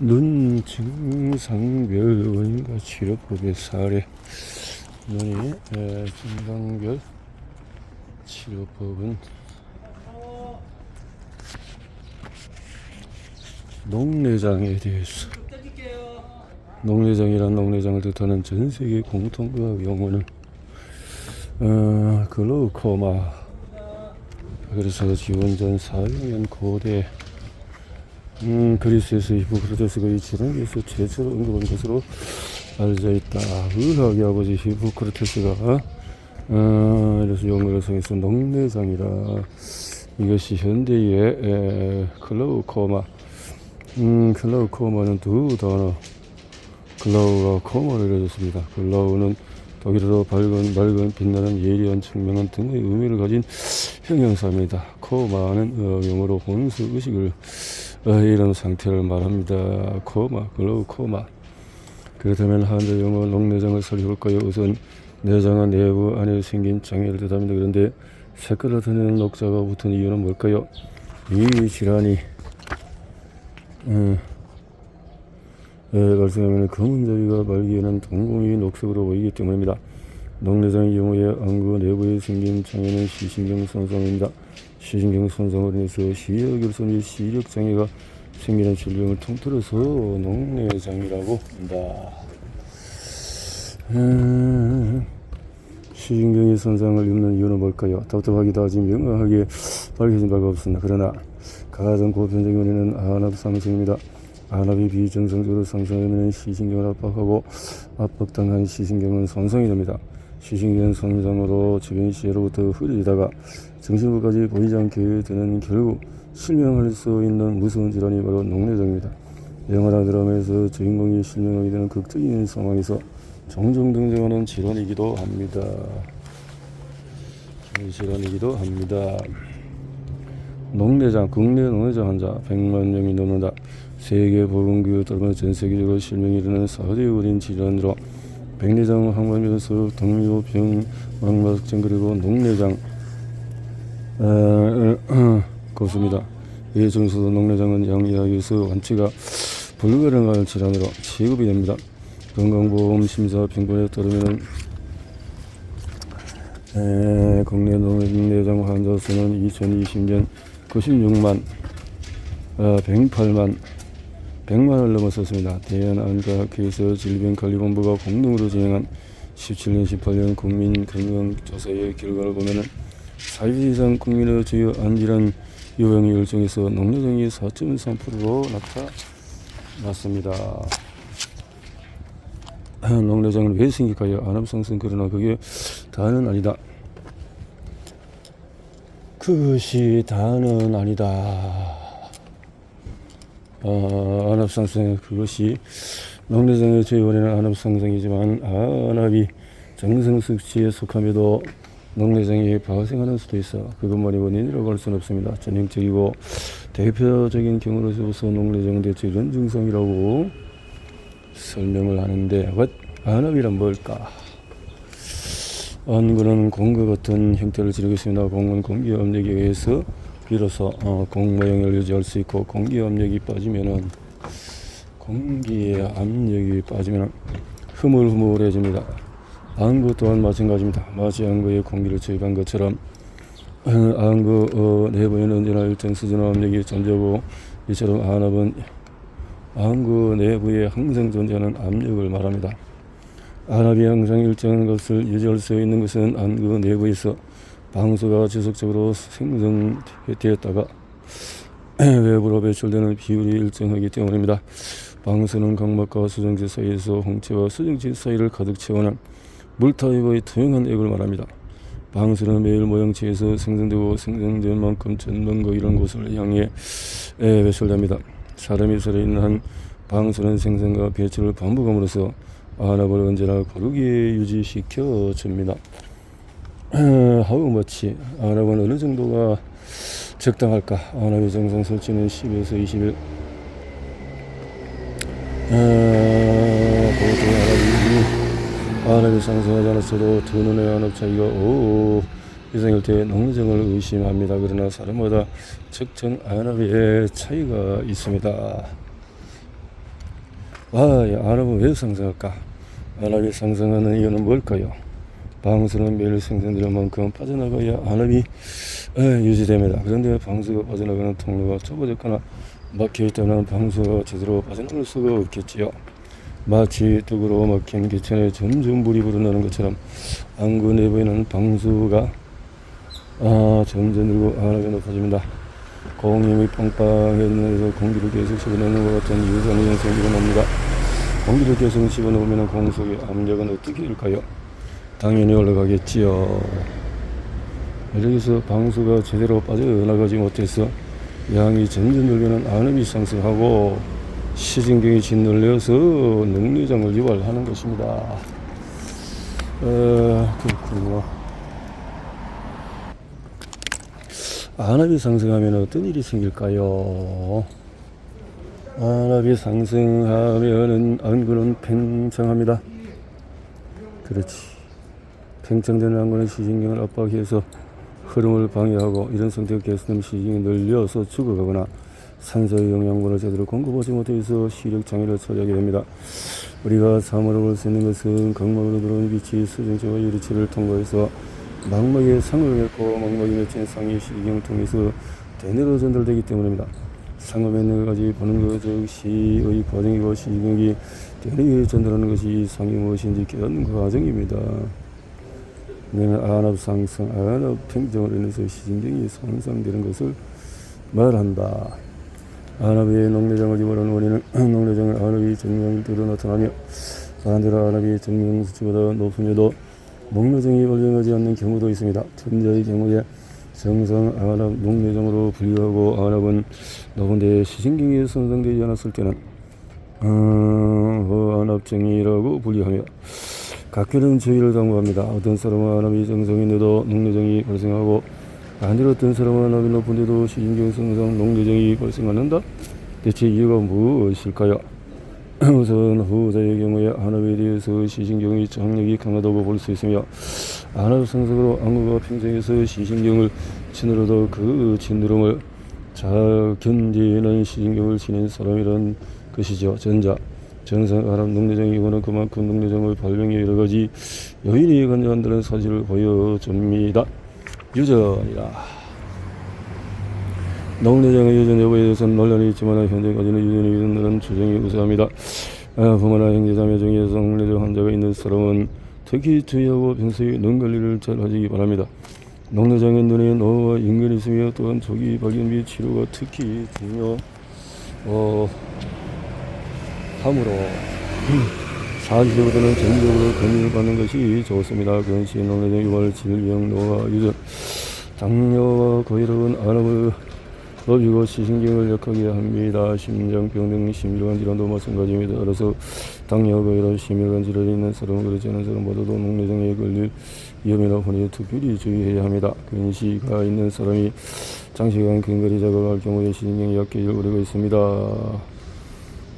눈 증상별 원인과 치료법의 사례. 눈이 증상별 치료법은 녹내장에 대해서. 녹내장이란 녹내장을 뜻하는 전세계 공통의학 용어는 글루코마, 그래서 기원전 400년 고대 그리스에서 히포크라테스가 이 질환에서 최초로 언급한 것으로 알려져 있다. 의학의 아버지 히포크라테스가 이래서 용어를 사용해서 녹내장이라. 이것이 현대의 글라우코마. 글라우코마는 두 단어, 글라우와 코마를 이루어졌습니다. 글라우는 독일어로 밝은 빛나는 예리한 청명한 등의 의미를 가진 형용사입니다. 코마는 영어로 혼수 의식을 이런 상태를 말합니다. 코마, 글라우코마. 그렇다면 한자 용어 녹내장을 살펴볼까요? 우선 내장은 내부 안에 생긴 장애를 뜻합니다. 그런데 색깔을 드러내는 녹자가 붙은 이유는 뭘까요? 이 질환이 발생하면 검은 자위가 말기에는 동공이 녹색으로 보이기 때문입니다. 녹내장의 경우에 안구 내부에 생긴 장애는 시신경 손상입니다. 시신경 손상으로 인해서 시력결손 및 시력 장애가 생기는 질병을 통틀어서 녹내장이라고 한다. 시신경의 손상을 입는 이유는 뭘까요? 답답하기도 하지 명확하게 밝혀진 바가 없습니다. 그러나 가장 보편적인 원인은 안압 상승입니다. 안압이 비정상적으로 상승하면 시신경을 압박하고 압박당한 시신경은 손상이 됩니다. 시신경 손상으로 주변 시야로부터 흐려지다가 정신부까지 보이지 않게 되는, 결국 실명할 수 있는 무서운 질환이 바로 녹내장입니다. 영화나 드라마에서 주인공이 실명하게 되는 극적인 상황에서 종종 등장하는 질환이기도 합니다. 녹내장, 국내 녹내장 환자 100만 명이 넘는다. 세계 보건기구에 따르면 전 세계적으로 실명이 이르는 4대 원인 질환으로 백내장, 항암면서 당뇨병, 망막증, 그리고 녹내장 꼽습니다. 이 중에서도 녹내장은 양의학에서 완치가 불가능한 질환으로 취급이 됩니다. 건강보험 심사 평가에 따르면 국내 녹내장 환자 수는 2020년 96만 100만을 넘어섰습니다. 대한안과학회에서 질병관리본부가 공동으로 진행한 17년 18년 국민건강조사의 결과를 보면 40세 이상 국민의 주요 안질환 요양 열정에서 녹내장이 4.3%로 나타났습니다. 녹내장은 왜 생길까요? 안압상승. 그러나 그게 다는 아니다. 그것이 다는 아니다. 안압상승, 그것이 녹내장의 주요 원인은 안압상승이지만 안압이 정상 수치에 속함에도 녹내장이 발생하는 수도 있어 그것만이 원인이라고 할 수는 없습니다. 전형적이고 대표적인 경우로서 녹내장 대체 이런 증상이라고 설명을 하는데, 안압이란 뭘까? 안구는 공과 같은 형태를 지니고 있습니다. 공은 공기 압력에 의해서 비로소 공 모양을 유지할 수 있고, 공기의 압력이 빠지면 흐물흐물해집니다. 안구 또한 마찬가지입니다. 마치 안구에 공기를 투입한 것처럼 안구 내부에는 언제나 일정 수준의 압력이 존재하고, 이처럼 안압은 안구 내부에 항상 존재하는 압력을 말합니다. 안압이 항상 일정한 것을 유지할 수 있는 것은 안구 내부에서 방수가 지속적으로 생성되었다가 외부로 배출되는 비율이 일정하기 때문입니다. 방수는 각막과 수정체 사이에서 홍채와 수정체 사이를 가득 채우는 물타입의 투명한 액을 말합니다. 방수는 매일 모양체에서 생성되고 생성된 만큼 전방과 이런 곳을 향해 배출됩니다. 사람이 살아있는 한 방수는 생성과 배출을 반복함으로써 안압을 언제나 고르게 유지시켜 줍니다. How much? 안압은 어느 정도가 적당할까? 안압의 정상 설치는 10에서 20일. 보통 안압이 상승하지 않았어도 두 눈의 안압 차이가 5 이상일 때 녹내장을 의심합니다. 그러나 사람마다 측정 안압의 차이가 있습니다. 안압은 왜 상승할까? 안압이 상승하는 이유는 뭘까요? 방수는 매일 생성되는 만큼 빠져나가야 안압이 유지됩니다. 그런데 방수가 빠져나가는 통로가 좁아졌거나 막혀있다면 방수가 제대로 빠져나갈 수가 없겠지요. 마치 뚝으로 막힌 개천에 점점 물이 불어나는 것처럼 안구 내부에는 방수가 점점 늘고 안압이 높아집니다. 공임이 빵빵해지면서 공기를 계속 집어넣는 것 같은 유산의 현상이 일어납니다. 공기를 계속 집어넣으면 공속의 압력은 어떻게 될까요? 당연히 올라가겠지요. 여기서 방수가 제대로 빠져나가지 못해서 양이 점점 늘면 안압이 상승하고 시진경이 짓눌려서 능류장을 유발하는 것입니다. 그렇군요. 안압이 상승하면 어떤 일이 생길까요? 안압이 상승하면은 안구는 팽창합니다. 그렇지. 팽창되는 안구는 시진경을 압박해서 흐름을 방해하고, 이런 상태가 계속되면 시진경이 늘려서 죽어가거나 산소의 영양분을 제대로 공급하지 못해서 시력 장애를 처리하게 됩니다. 우리가 사물을 볼 수 있는 것은 각막으로 들어오는 빛이 수정체와 유리체를 통과해서 망막에 상을 맺고 망막에 맺힌 상이 시경을 통해서 대뇌로 전달되기 때문입니다. 상을 맺는 것까지 보는 것 즉시의 과정이고, 시경이 대뇌에 전달하는 것이 상이 무엇인지 깨닫는 그 과정입니다. 안압 상승, 안압 팽창으로 인해서 시진경이 손상되는 것을 말한다. 안압의 녹내장을 유발하는 원인은 녹내장의 안압이 정량대로 나타나며, 반대로 안압이 정량 수치보다 높으며도 녹내장이 발생하지 않는 경우도 있습니다. 전자의 경우에 정상 안압 녹내장으로 분류하고, 안압은 높은데 시진경이 손상되지 않았을 때는 안압증이라고 분류하며 각별한 주의를 당부합니다. 어떤 사람은 안압이 정상인데도 녹내장이 발생하고, 반대로 어떤 사람은 안압이 높은데도 시진경 손상 녹내장이 발생하는다. 대체 이유가 무엇일까요? 우선 후자의 경우에 안압에 대해서 시진경의 장력이 강하다고 볼 수 있으며, 안압 상승으로 안구가 팽창해서 시진경을 짓누르도 그 짓누름을 잘 견디는 시진경을 지닌 사람이라는 것이죠. 전자. 정상 안압 녹내장의 경우는 그만큼 녹내장의 발병에 여러가지 요인이 관여한다는 사실을 보여줍니다. 유전이다. 녹내장의 유전 여부에 대해서는 논란이 있지만 현재까지는 유전의 유전이라는 추정이 우세합니다. 부모나 형제자매 중에서 녹내장 환자가 있는 사람은 특히 주의하고 평소에 눈 관리를 잘 하시기 바랍니다. 녹내장은 눈에 노화와 연관이 있으며, 또한 조기 발견 및 치료가 특히 중요하므로 사실보다는 전적으로 권유를 받는 것이 좋습니다. 근시, 녹내장 유발, 질병, 노화, 유전, 당뇨와 고혈압은 안압을 높이고 시신경을 약하게 합니다. 심장병 등 심혈관 질환도 마찬가지입니다. 따라서 당뇨, 고혈압, 심혈관 질환이 있는 사람은 그렇지 않은 사람 모두도 녹내장에 걸릴 위험이나 혼에 특별히 주의해야 합니다. 근시가 있는 사람이 장시간 근거리 작업할 경우에 시신경이 약해질 우려가 있습니다.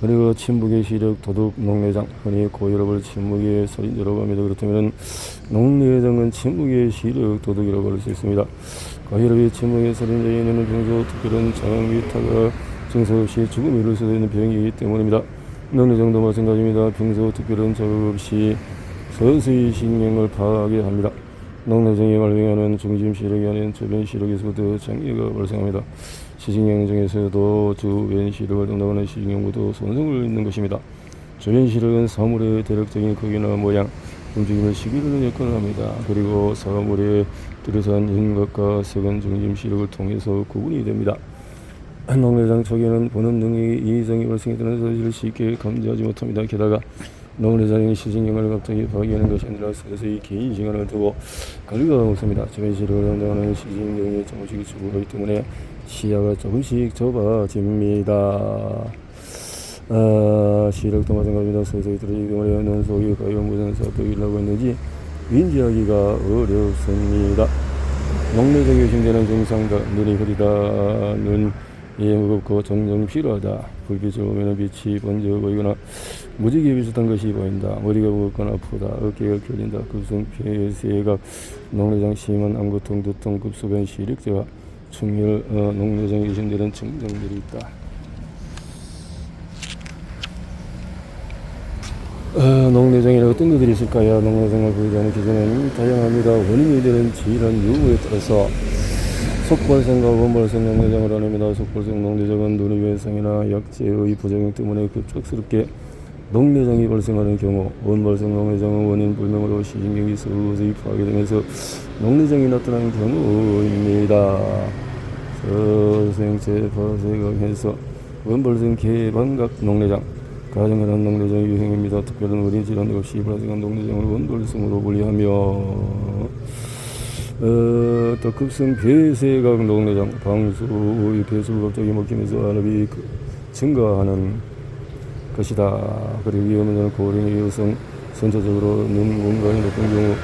그리고 침묵의 시력, 도둑, 녹내장, 흔히 고혈압을 침묵의 살인자라고 합니다. 그렇다면 녹내장은 침묵의 시력, 도둑이라고 할 수 있습니다. 고혈압이 침묵의 살인자에는 평소 특별한 장악 및 타가 증상 없이 죽음에 이를 수도 있는 병이기 때문입니다. 녹내장도 마찬가지입니다. 평소 특별한 자극 없이 서서히 신경을 파괴합니다. 녹내장이 발병하는 중심 시력이 아닌 주변 시력에서부터 장애가 발생합니다. 시진경 중에서도 주변 시력을 담당하는 시진경부터 손상을 입는 것입니다. 주변 시력은 사물의 대략적인 크기나 모양, 움직임의 시기를 역할을 합니다. 그리고 사물의 뚜렷한 윤곽과 세관 중심 시력을 통해서 구분이 됩니다. 녹내장 초기에는 보는 능력이 이상이 발생했다는 사실을 쉽게 감지하지 못합니다. 게다가 녹내장이 시진경을 갑자기 파괴하는 것이 아니라 서서히 긴 시간을 두고 관리가 없습니다. 주변 시력을 담당하는 시진경이 조금씩 죽어가기 때문에 시야가 조금씩 좁아집니다. 시력도 마찬가지입니다. 서서히 떨어지기 때문에 눈 속이 과연 무슨 사업이 일어나고 있는지 인지하기가 어렵습니다. 녹내장이 의심되는 증상과 눈이 흐리다, 눈이 무겁고 점점 피로하다, 불빛을 보면 빛이 번져 보이거나 무지개 비슷한 것이 보인다, 머리가 무겁거나 아프다, 어깨가 결린다, 급성 폐쇄각, 녹내장 심한 안구통, 두통, 급소변, 시력저하, 충혈, 녹내장이 의심되는 증상들이 있다. 녹내장이라고 어떤 것들이 있을까요? 녹내장을 보이자는 기준은 다양합니다. 원인이 되는 질환 유무에 따라서 속발성과 원발성 녹내장을 나눕니다. 속발성 녹내장은 눈의 약제의 부작용 때문에 급작스럽게 녹내장이 발생하는 경우, 원발성 녹내장은 원인 불명으로 시신경이 서서히 파괴되면서 녹내장이 나타나는 경우입니다. 서생체 발생해서 원발성 개방각 녹내장, 가정간한 녹내장의 유형입니다. 특별한 어린 질환 없이 발생한 녹내장을 원발성으로 분류하며 또 급성 폐쇄각 녹내장, 방수의 배수가 갑자기 먹히면서 안압이 증가하는 것이다. 그리고 위험한 고령의 여성, 선천적으로 눈 원관이 높은 경우,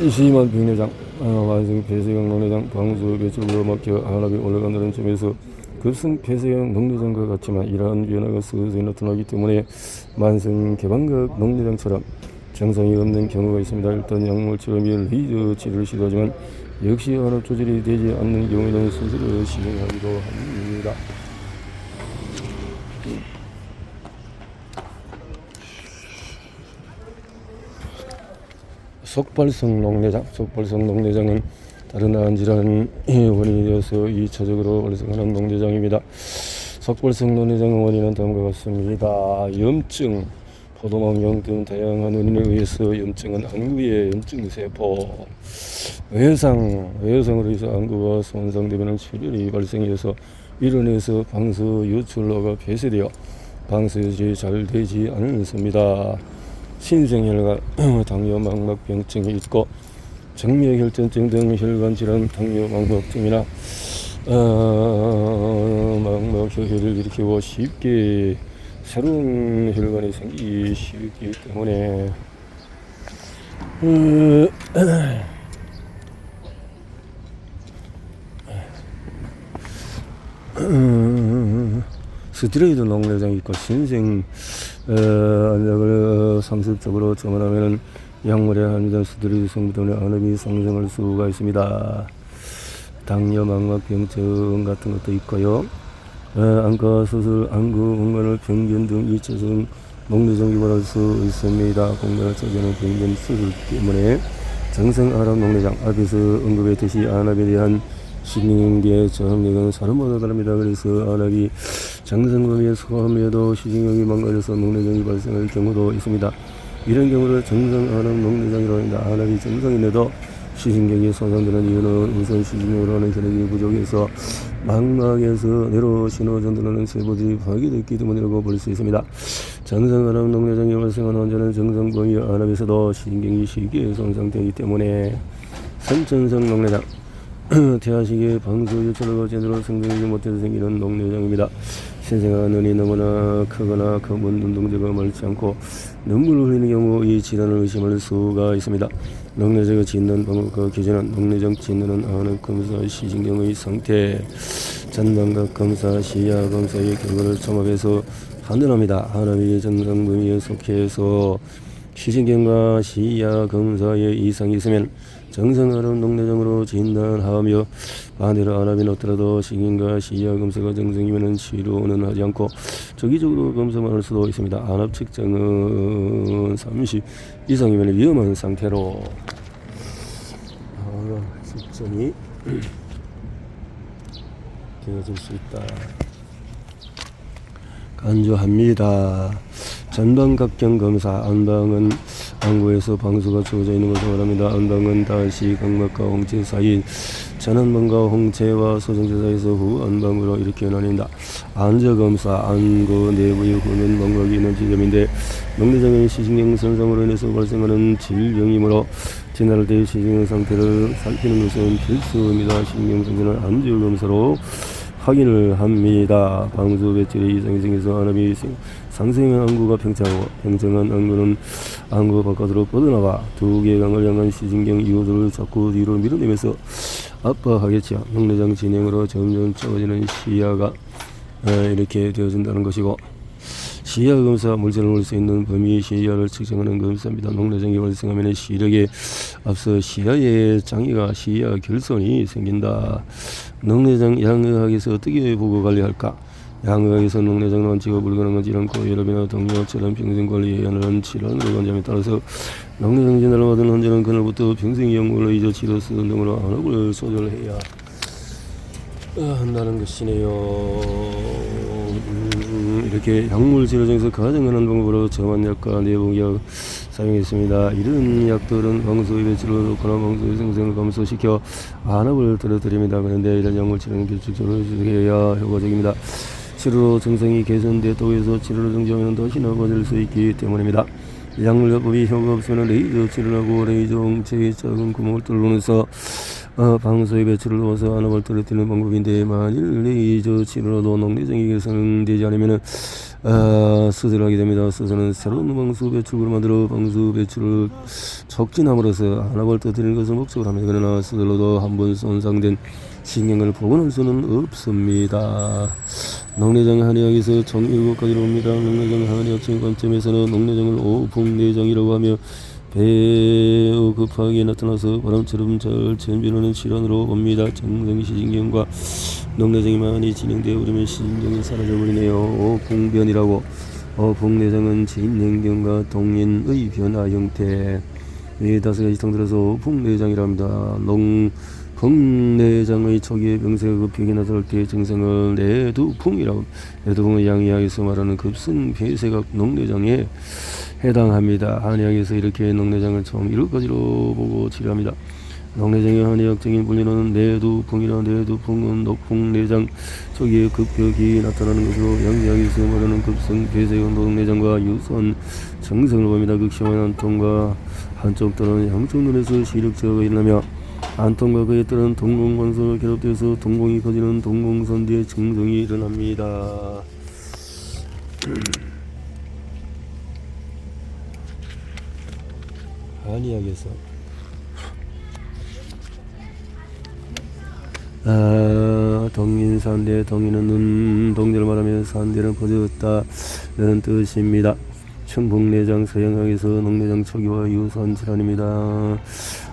심한 백내장, 만성 폐쇄각 녹내장, 방수 배출구가 막혀 안압이 올라간다는 점에서 급성 폐쇄각 녹내장과 같지만 이러한 변화가 서서히 나타나기 때문에 만성 개방각 녹내장처럼 증상이 없는 경우가 있습니다. 일단 약물치료 및 레이저 치료를 시도하지만 역시 안압 조절이 되지 않는 경우에는 수술을 시행하기도 합니다. 속발성 녹내장은 다른 안질환 원인이 되어서 2차적으로 발생하는 녹내장입니다. 속발성 녹내장의 원인은 다음과 같습니다. 염증, 포도막염 등 다양한 원인에 의해서 염증은 안구의 염증세포, 외상으로 해서 안구가 손상되면 출혈이 발생해서 이로 인해서 방수 유출로가 폐쇄되어 방수 유출이 잘 되지 않습니다. 신생혈관, 당뇨망막병증이 있고 정맥혈전증 등 혈관질환, 당뇨망막증이나 망막혈혈을 일으키고 쉽게 새로운 혈관이 생기기 쉽기 때문에 스테로이드 녹내장이 있고 신생 안약을 상습적으로 처방하면 약물에 함유된 스테로이드 성분 때문에 안압이 상승할 수가 있습니다. 당뇨, 망막병증 같은 것도 있고요. 안과 수술, 안구 원관을 병변 등 2차성 녹내장 유발할 수 있습니다. 공간을 찾아내는 병변 수술 때문에 정상 안압 녹내장, 앞에서 언급했듯이 안압에 대한 시진경의 저항력은 사람마다 다릅니다. 그래서 안압이 정상 범위에 소화하며도 시진경이 망가져서 녹내장이 발생할 경우도 있습니다. 이런 경우를 정상 안압 녹내장이라고 합니다. 안압이 정상인데도 시진경이 손상되는 이유는 우선 시진경으로 하는 혈액이 부족해서 망막에서 내로 신호 전달하는 세포들이 파괴됐기 때문이라고 볼 수 있습니다. 정상 안압 녹내장이 발생하는 환자는 정상 범위 안압에서도 시진경이 쉽게 손상되기 때문에 선천성 녹내장, 태아시기에 방수 유출로가 제대로 생성하지 못해서 생기는 녹내장입니다. 신생아 눈이 너무나 크거나 검은 눈동자가 많지 않고 눈물을 흘리는 경우 이 질환을 의심할 수가 있습니다. 녹내장을 짓는 방법과 기준은 녹내장 짓는 안압 검사, 시진경의 상태, 잔방각 검사, 시야 검사의 결과를 종합해서 판단합니다. 안압이 정상 범위에 속해서 시진경과 시야 검사에 이상이 있으면 정상 안압 녹내장으로 진단하며 반대로 안압이 높더라도 시진경과 시야 검사가 정상이면 치료는 하지 않고 정기적으로 검사만 할 수도 있습니다. 안압 측정은 30 이상이면 위험한 상태로 측정이 되어질 수 있다. 간주합니다. 전방각경 검사, 안방은 안구에서 방수가 주어져 있는 것을 말합니다. 안방은 다시 각막과 홍채 사이, 전안방과 홍채와 소정체 사이에서 후 안방으로 이렇게 나뉜다. 안저검사, 안구 내부의 후면 망막이 있는 지점인데 녹내장의 시진경 손상으로 인해서 발생하는 질병이므로 진단할 때 시진경 상태를 살피는 것은 필수입니다. 신경 상태는 안저검사로 확인을 합니다. 방수 배출에 이상이 생겨서 안압이 상승한 안구가 팽창하고 팽창한 안구는 안구 바깥으로 뻗어나가 두 개강을 향한 시진경 이호도를 자꾸 뒤로 밀어내면서 압박하겠죠. 녹내장 진행으로 점점 작아지는 시야가 이렇게 되어진다는 것이고, 시야 검사, 물질을 볼 수 있는 범위 시야를 측정하는 검사입니다. 녹내장이 발생하면 시력에 앞서 시야의 장애가 시야 결손이 생긴다. 녹내장 양의학에서 어떻게 보고 관리할까? 양의학에서 녹내장 완치가 불가능한 질환과 혈압이나 당뇨처럼 평생 관리해야 하는 질환으로 관점에 따라서 녹내장 진단을 받은 환자는 그날부터 평생 약물로 이저 치료 수술 등으로 안압을 조절해야 한다는 것이네요. 이렇게 약물 치료 중에서 가장 흔한 방법으로 저만약과 내복약 사용했습니다. 이런 약들은 방수의 배출을 높거나 방수의 생성을 감소시켜 안압을 떨어뜨립니다. 그런데 이런 약물 치료는 규칙적으로 해야 효과적입니다. 치료로 증상이 개선됐다고 해서 치료를 정지하면 다시 나빠질 수 있기 때문입니다. 약물요법이 효과 없으면 레이저 치료를 하고 레이저 엉체의 작은 구멍을 뚫어내서 방수의 배출을 도와서 안압을 떨어뜨리는 방법인데, 만일 레이저 치료로도 녹내장이 개선되지 않으면 수술하게 됩니다. 수술은 새로운 방수 배출구를 만들어 방수 배출을 촉진함으로써 안압을 떨어뜨리는 것을 목적으로 합니다. 그러나 수술로도 한번 손상된 신경을 복원할 수는 없습니다. 녹내장 한의학에서 총 7가지로 봅니다. 녹내장 한의학적인 관점에서는 녹내장을 오풍내장이라고 하며 배우 급하게 나타나서 바람처럼 잘 전변하는 질환으로 봅니다. 정상시신경과 녹내장이 많이 진행되어 버리면 신경이 사라져버리네요. 오풍변이라고. 오풍내장은 진행경과 동인의 변화 형태, 이 5가지 통틀어서 오풍내장이라 합니다. 풍내장의 초기에 병세가 급격히 나타날 때 증상을 내두풍이라고. 내두풍은 양의학에서 말하는 급성 폐쇄각 녹내장에 해당합니다. 한의학에서 이렇게 녹내장을 총 7가지로 보고 치료합니다. 녹내장의 한의학적인 분류는 내두풍이라. 내두풍은 녹풍내장 초기에 급격히 나타나는 것으로 양의학에서 말하는 급성 폐쇄각 녹내장과 유사한 증상을 봅니다. 극심한 안통과 한쪽 또는 양쪽 눈에서 시력저하가 일어나며 안통과 그에 따른 동공관소가 결합되어서 동공이 커지는 동공선대의 증상이 일어납니다. 한의학에서 동인산대, 동인은 눈, 동대를 말하며 산대는 퍼졌다는 뜻입니다. 청풍내장, 서양학에서 녹내장 초기와 유사한 질환입니다.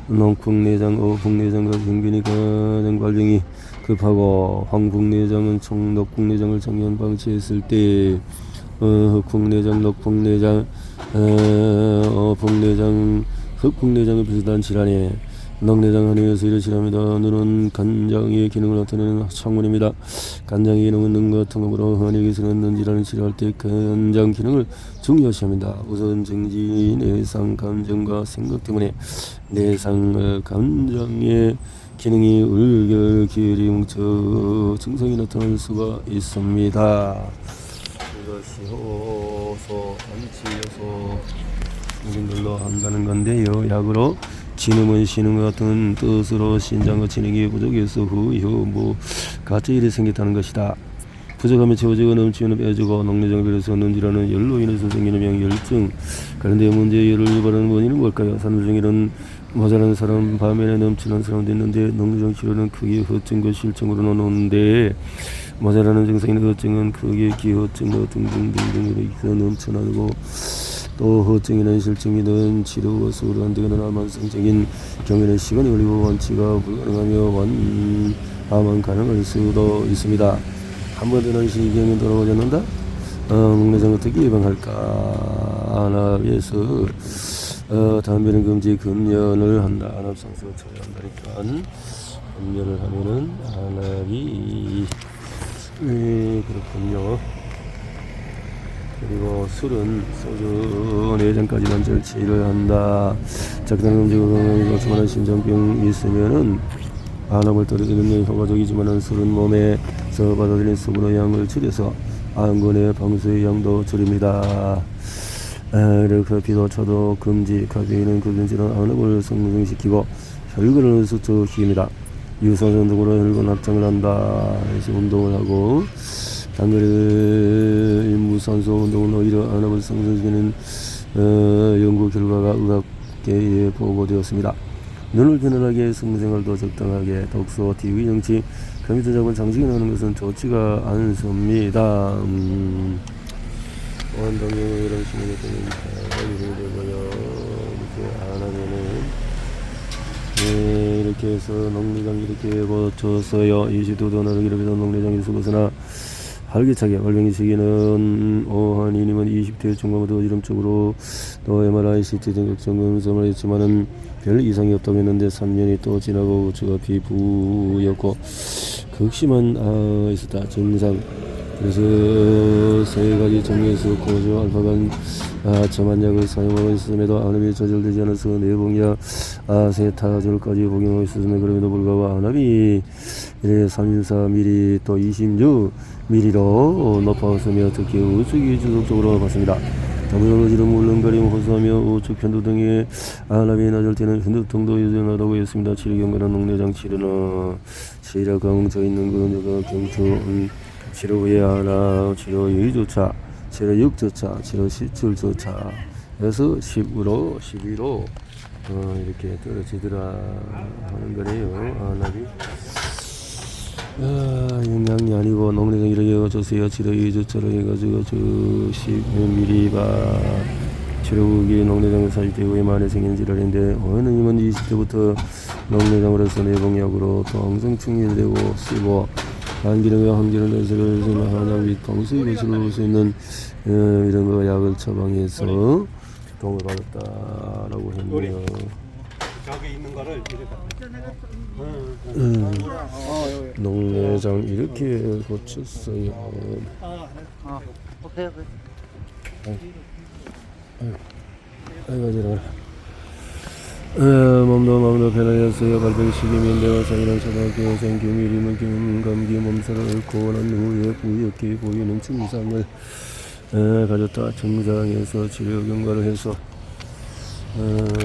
농풍내장, 어풍내장과 경균이 가장 발병이 급하고, 황풍내장은 총 녹풍내장을 정면 방치했을 때, 흑풍내장, 녹풍내장, 어풍내장, 흑풍내장을 비슷한 질환에 녹내장 한의에서 이를 치료합니다. 눈은 간장의 기능을 나타내는 창문입니다. 간장의 기능은 눈과 통합으로 한의에서는 눈 질환을 치료할 때 간장 기능을 중요시합니다. 우선 정지, 내상, 감정과 생각 때문에 내상, 감정의 기능이 을결, 기혈이 뭉쳐 증상이 나타날 수가 있습니다. 이것이 호소, 안치여소 이런 걸로 한다는 건데요. 약으로 진음은 신음 같은 뜻으로 신장과 진행이 부족해서 후효 가짜 일이 생겼다는 것이다. 부족하면 채워지고 넘치면 빼주고 녹내장을 비롯해서 눈질하는 열로 인해서 생기는 명열증. 그런데 문제의 열을 유발하는 원인은 뭘까요? 사람 중에 이런 모자라는 사람, 밤에는 넘치는 사람도 있는데 녹내장 치료는 크게 허증과 실증으로 나누는데, 모자라는 증상인 허증은 크게 기허증과 등등등등으로 있어 넘쳐나고, 또 허증이나 실증이든 치료가 수월히 안 되거나 만성적인 경우에는 시간이 걸리고 완치가 불가능하며 암만 가능할 수도 있습니다. 한 번 더 신경이 돌아오지 않는다? 녹내장 어떻게 예방할까? 안압에서 담배는 금지, 금연을 한다. 안압상수가 처리한다니까 금연을 하면은 안압이 그렇군요. 그리고 술은 소주 4잔까지만 절제를 한다. 적당한 음식을 조만한 심장병이 있으면은 안압을 떨어뜨리는 데 효과적이지만 술은 몸에서 받아들이는 수분의 양을 줄여서 안근의 방수의 양도 줄입니다. 커피도 차도 금지. 카페인은 금지는 안압을 상승시키고 혈관을 수축시킵니다. 유산소 등으로 혈관 확장을 한다. 그래서 운동을 하고 단거리 무산소 운동은 오히려 안압을 상승시키는 연구 결과가 의학계에 보고되었습니다. 눈을 편안하게, 성생활도 적당하게, 독서, TV, 정치, 컴퓨터 작업을 장시간 하는 것은 좋지가 않습니다. 원동력은 이런 식으로 되고요. 이렇게 안 하면은 이렇게 해서 녹내장 이렇게 고쳤어요. 20도 더 나르기로 해서 녹내장이 죽었으나 활기차게 발병기 시기는 한이님은 20대 중반부터 이름적으로 또 MRI, CT 등 각종 검사를 했지만은 별 이상이 없다고 했는데 3년이 또 지나고 우측 앞이 부였고 극심한 있었다. 증상. 그래서 세 가지 정리에서 고조 알파간 저만 약을 사용하고 있음에도 안압이 조절되지 않아서 내봉약 아세타졸까지 복용하고 있었으며 그럼에도 불구하고 안압이 314ml 또 26ml로 높아왔으며 특히 우측이 지속적으로 봤습니다. 더불어 어지럼 울렁거림 호소하며 우측 편두 등의 안압이 낮을 때는 편두통도 여전하다고 했습니다. 치료 경과는 녹내장 치료는 치료 강조 있는 근육과 경추 치료 후에 하나, 치료 2주차, 치료 6주차, 치료 17주차 해서 10으로 12로 이렇게 떨어지더라 하는 거네요. 안압이 영양이 아니고 녹내장 이렇게 주세요. 치료 2주차로 해가지고 10ml 치료 후기 녹내장 사실 후에 만에 생기는 질환인데 어느님은 20대부터 녹내장으로서 내봉약으로 또 항상 충혈되고 씹어 한기능과 항기능 대사를 한약 및 동수의 것으로 볼 수 있는 이런 거 약을 처방해서 도움을 받았다라고 했네요. 저기 있는 거를 녹내장 이렇게 고쳤어요. 오케이. 아이고 저라. 몸도 편안했어요. 발병 시기면 대화상이랑 초등학교 생김일이면 감기 몸살을 앓고 난 후에 부엽게 보이는 증상을 가졌다. 증상에서 치료 경과를 해서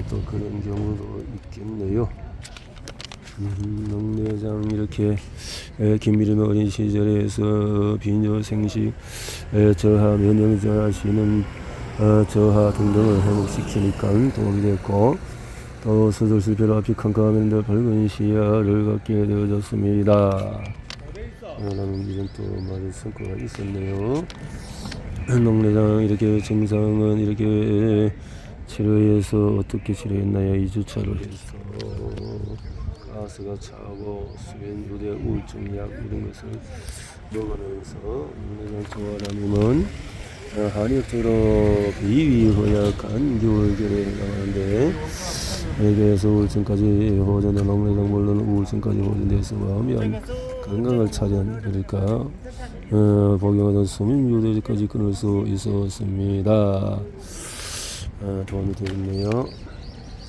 또 그런 경우도 있겠네요. 녹내장 이렇게 김미림 어린 시절에서 비뇨 생식 저하 면역자시는 저하 등등을 회복시키니까 도움이 됐고 또 수술 실패로 앞이 캄캄했는데 밝은 시야를 갖게 되어졌습니다. 라는 이런 또 많은 성과가 있었네요. 녹내장 이렇게 증상은 이렇게 치료해서 어떻게 치료했나요? 2주차를 해서 가스가 차고 수면 유대 우울증 약 이런 것을 먹으면서 녹내장 좋아하면 한의학적으로 비위허약한 겨울결에 나가는데 에게서 우울증까지 호전된 녹내장 물론 우울증까지 호전돼서 마음이 건강을 차지한 그러니까 복용하던 수면 유대까지 끊을 수 있었습니다. 도움이 되겠네요.